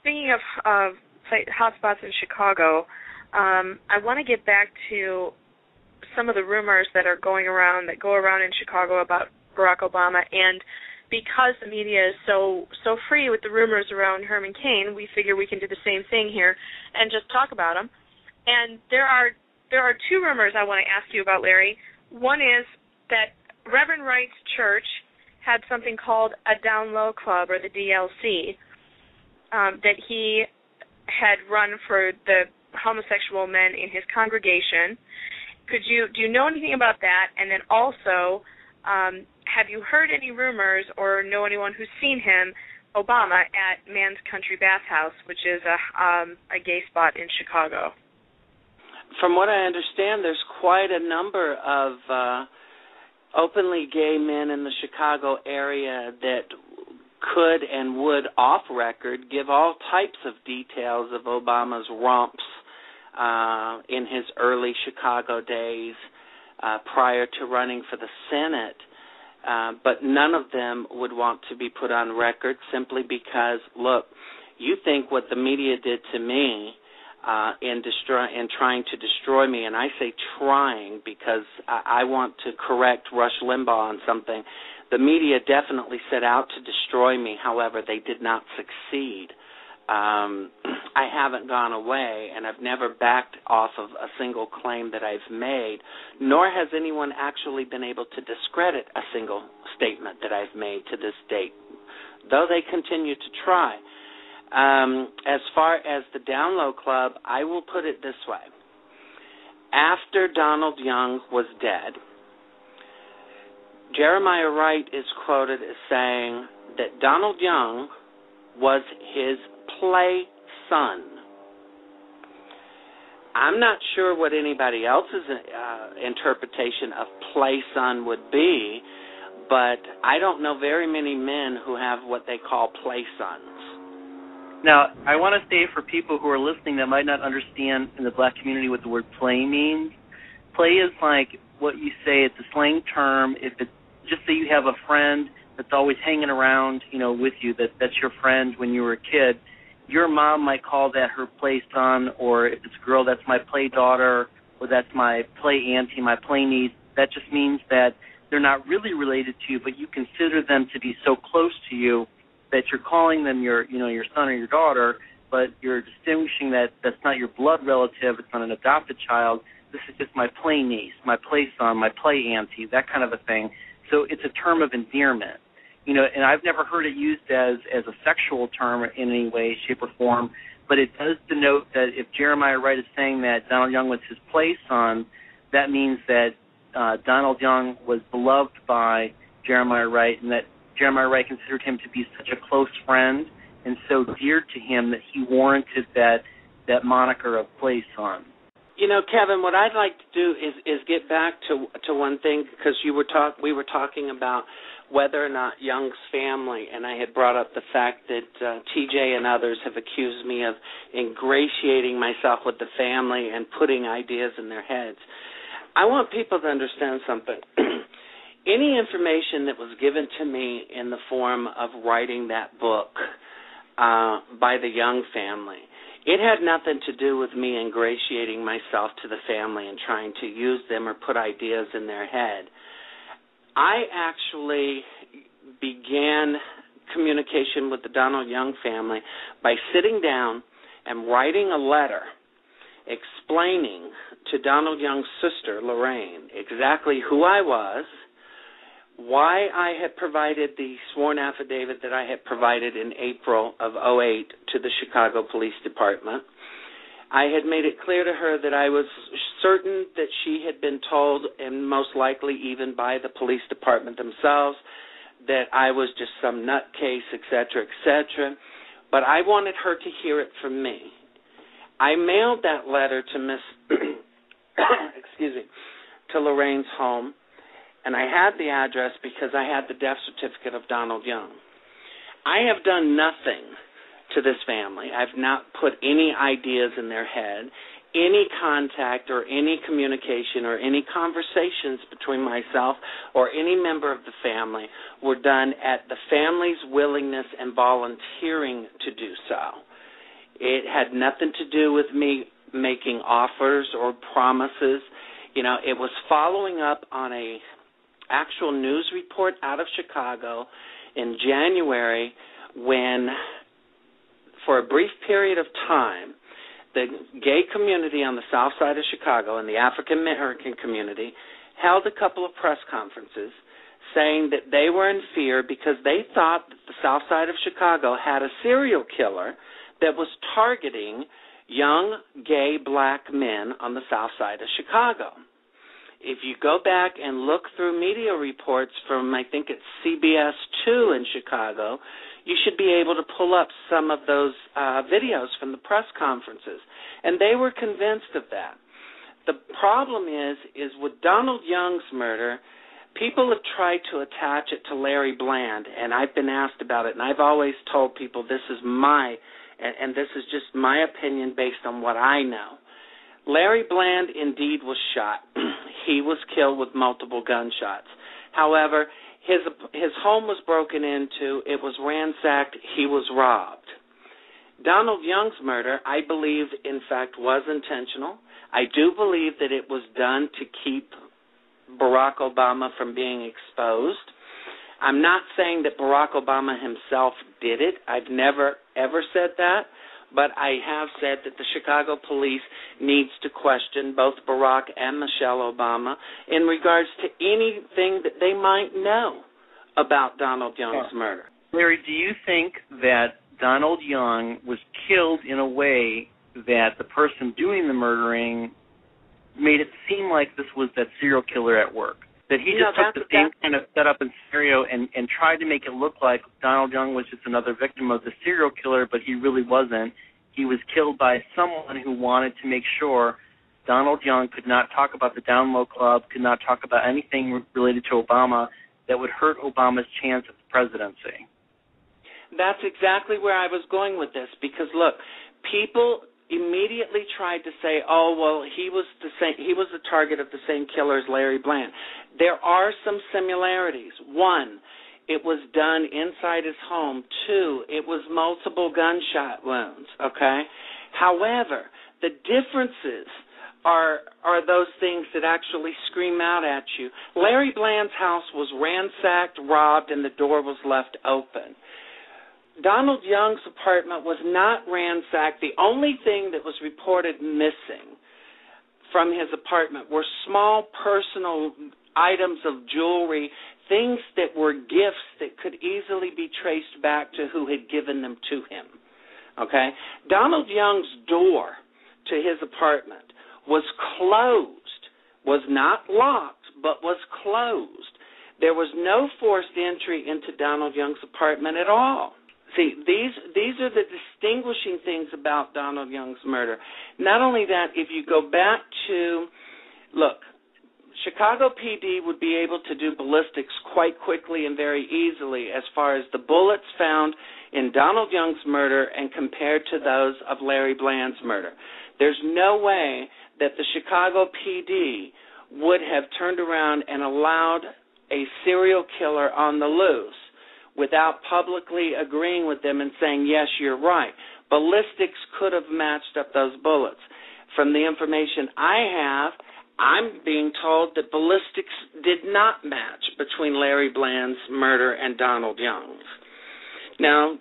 speaking of hotspots in Chicago, I want to get back to some of the rumors that go around in Chicago about Barack Obama, and because the media is so free with the rumors around Herman Cain, we figure we can do the same thing here and just talk about them. And there are two rumors I want to ask you about, Larry. One is that Reverend Wright's church had something called a Down Low Club, or the DLC, that he had run for the homosexual men in his congregation. Do you know anything about that? And then also, have you heard any rumors or know anyone who's seen Obama, at Man's Country Bathhouse, which is a gay spot in Chicago? From what I understand, there's quite a number of openly gay men in the Chicago area that could and would, off record, give all types of details of Obama's romps in his early Chicago days prior to running for the Senate. But none of them would want to be put on record simply because, look, you think what the media did to me in trying to destroy me, and I say trying because I want to correct Rush Limbaugh on something. The media definitely set out to destroy me. However, they did not succeed. I haven't gone away, and I've never backed off of a single claim that I've made, nor has anyone actually been able to discredit a single statement that I've made to this date, though they continue to try. As far as the Down Low Club, I will put it this way. After Donald Young was dead, Jeremiah Wright is quoted as saying that Donald Young was his play son. I'm not sure what anybody else's interpretation of play son would be, but I don't know very many men who have what they call play sons. Now, I want to say for people who are listening that might not understand in the black community what the word play means, play is like what you say, it's a slang term. If it's just say you have a friend that's always hanging around, with you, that's your friend when you were a kid, your mom might call that her play son, or if it's a girl, that's my play daughter, or that's my play auntie, my play niece. That just means that they're not really related to you, but you consider them to be so close to you that you're calling them your son or your daughter, but you're distinguishing that that's not your blood relative, it's not an adopted child. This is just my play niece, my play son, my play auntie, that kind of a thing. So it's a term of endearment. And I've never heard it used as a sexual term in any way, shape, or form, but it does denote that if Jeremiah Wright is saying that Donald Young was his play son, that means that Donald Young was beloved by Jeremiah Wright, and that Jeremiah Wright considered him to be such a close friend and so dear to him that he warranted that moniker of play son. Kevin, what I'd like to do is get back to one thing, because we were talking about whether or not Young's family, and I had brought up the fact that TJ and others have accused me of ingratiating myself with the family and putting ideas in their heads. I want people to understand something. Any information that was given to me in the form of writing that book by the Young family, it had nothing to do with me ingratiating myself to the family and trying to use them or put ideas in their head. I actually began communication with the Donald Young family by sitting down and writing a letter explaining to Donald Young's sister, Lorraine, exactly who I was, why I had provided the sworn affidavit that I had provided in April of 2008 to the Chicago Police Department. I had made it clear to her that I was certain that she had been told, and most likely even by the police department themselves, that I was just some nutcase, et cetera, but I wanted her to hear it from me. I mailed that letter to to Lorraine's home, and I had the address because I had the death certificate of Donald Young. I have done nothing to this family. I've not put any ideas in their head. Any contact or any communication or any conversations between myself or any member of the family were done at the family's willingness and volunteering to do so. It had nothing to do with me making offers or promises. You know, it was following up on a actual news report out of Chicago in January when, for a brief period of time, the gay community on the south side of Chicago and the African American community held a couple of press conferences saying that they were in fear because they thought that the south side of Chicago had a serial killer that was targeting young gay black men on the south side of Chicago. If you go back and look through media reports from, I think it's CBS 2 in Chicago, you should be able to pull up some of those videos from the press conferences. And they were convinced of that. The problem is with Donald Young's murder, people have tried to attach it to Larry Bland, and I've been asked about it, and I've always told people this is and this is just my opinion based on what I know. Larry Bland indeed was shot. He was killed with multiple gunshots. However, his home was broken into. It was ransacked. He was robbed. Donald Young's murder, I believe, in fact, was intentional. I do believe that it was done to keep Barack Obama from being exposed. I'm not saying that Barack Obama himself did it. I've never, ever said that. But I have said that the Chicago police needs to question both Barack and Michelle Obama in regards to anything that they might know about Donald Young's murder. Larry, do you think that Donald Young was killed in a way that the person doing the murdering made it seem like this was that serial killer at work? That he just took the same kind of setup and scenario and tried to make it look like Donald Young was just another victim of the serial killer, but he really wasn't. He was killed by someone who wanted to make sure Donald Young could not talk about the Down Low Club, could not talk about anything related to Obama that would hurt Obama's chance at the presidency. That's exactly where I was going with this, because, look, people immediately tried to say, oh, well, he was the target of the same killer as Larry Bland. There are some similarities. One, it was done inside his home. Two, it was multiple gunshot wounds, okay? However, the differences are those things that actually scream out at you. Larry Bland's house was ransacked, robbed, and the door was left open. Donald Young's apartment was not ransacked. The only thing that was reported missing from his apartment were small personal items of jewelry, things that were gifts that could easily be traced back to who had given them to him. Okay? Donald Young's door to his apartment was closed, was not locked, but was closed. There was no forced entry into Donald Young's apartment at all. See, these are the distinguishing things about Donald Young's murder. Not only that, if you go back to, look, Chicago PD would be able to do ballistics quite quickly and very easily as far as the bullets found in Donald Young's murder and compared to those of Larry Bland's murder. There's no way that the Chicago PD would have turned around and allowed a serial killer on the loose without publicly agreeing with them and saying, yes, you're right. Ballistics could have matched up those bullets. From the information I have, I'm being told that ballistics did not match between Larry Bland's murder and Donald Young's. Now,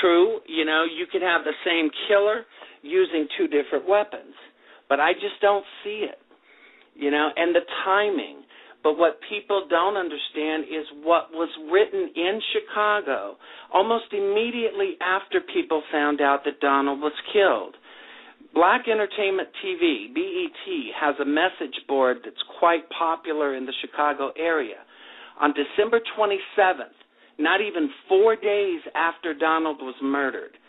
true, you could have the same killer using two different weapons, but I just don't see it, and the timing. But what people don't understand is what was written in Chicago almost immediately after people found out that Donald was killed. Black Entertainment TV, BET, has a message board that's quite popular in the Chicago area. On December 27th, not even 4 days after Donald was murdered,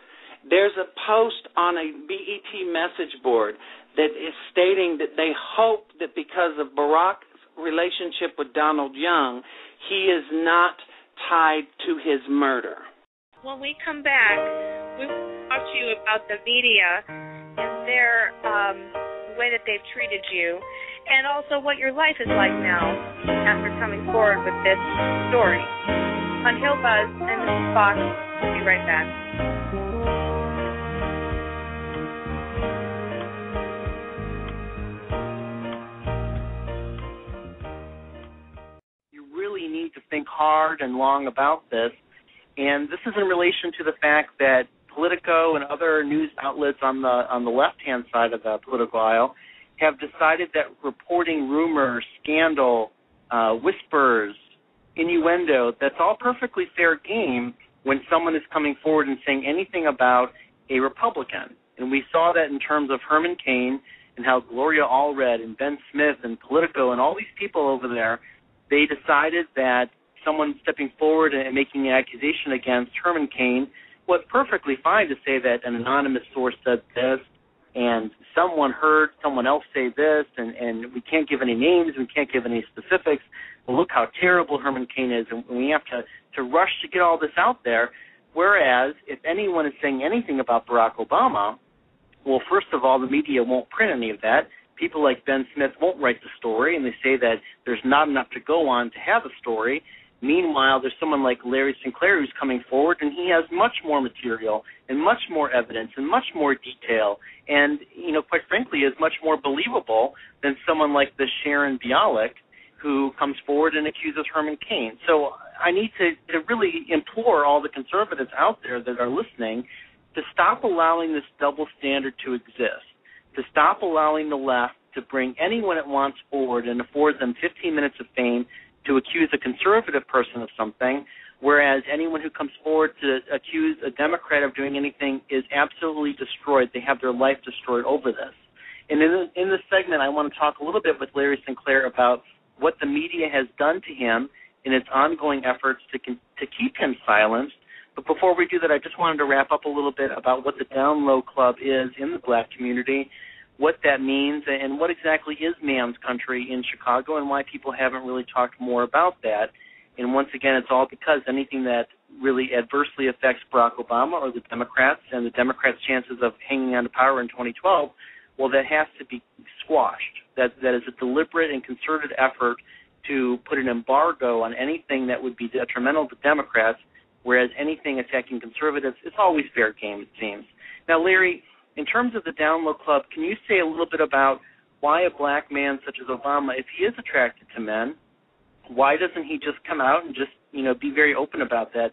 there's a post on a BET message board that is stating that they hope that because of Barack's relationship with Donald Young, he is not tied to his murder. When we come back, we will talk to you about the media and their way that they've treated you, and also what your life is like now after coming forward with this story. On HillBuzz, and this is Fox. We'll be right back. hard and long about this, and this is in relation to the fact that Politico and other news outlets on the left-hand side of the political aisle have decided that reporting rumors, scandal, whispers, innuendo, that's all perfectly fair game when someone is coming forward and saying anything about a Republican. And we saw that in terms of Herman Cain and how Gloria Allred and Ben Smith and Politico and all these people over there, they decided that someone stepping forward and making an accusation against Herman Cain was perfectly fine to say that an anonymous source said this and someone heard someone else say this, and we can't give any names, we can't give any specifics. Well, look how terrible Herman Cain is, and we have to rush to get all this out there. Whereas if anyone is saying anything about Barack Obama, well, first of all, the media won't print any of that. People like Ben Smith won't write the story, and they say that there's not enough to go on to have a story. Meanwhile, there's someone like Larry Sinclair who's coming forward, and he has much more material and much more evidence and much more detail and, quite frankly, is much more believable than someone like this Sharon Bialik who comes forward and accuses Herman Cain. So I need to really implore all the conservatives out there that are listening to stop allowing this double standard to exist, to stop allowing the left to bring anyone it wants forward and afford them 15 minutes of fame to accuse a conservative person of something, whereas anyone who comes forward to accuse a Democrat of doing anything is absolutely destroyed. They have their life destroyed over this. And in this segment, I want to talk a little bit with Larry Sinclair about what the media has done to him in its ongoing efforts to keep him silenced. But before we do that, I just wanted to wrap up a little bit about what the Down Low Club is in the black community, what that means, and what exactly is man's country in Chicago, and why people haven't really talked more about that. And once again, it's all because anything that really adversely affects Barack Obama or the Democrats and the Democrats' chances of hanging on to power in 2012, well, that has to be squashed. That is a deliberate and concerted effort to put an embargo on anything that would be detrimental to Democrats, whereas anything attacking conservatives is always fair game, it seems. Now, Larry, in terms of the Down Low Club, can you say a little bit about why a black man such as Obama, if he is attracted to men, why doesn't he just come out and just, be very open about that?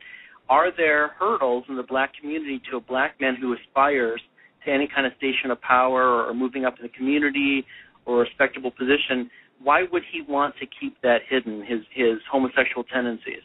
Are there hurdles in the black community to a black man who aspires to any kind of station of power or moving up in the community or a respectable position? Why would he want to keep that hidden, his homosexual tendencies?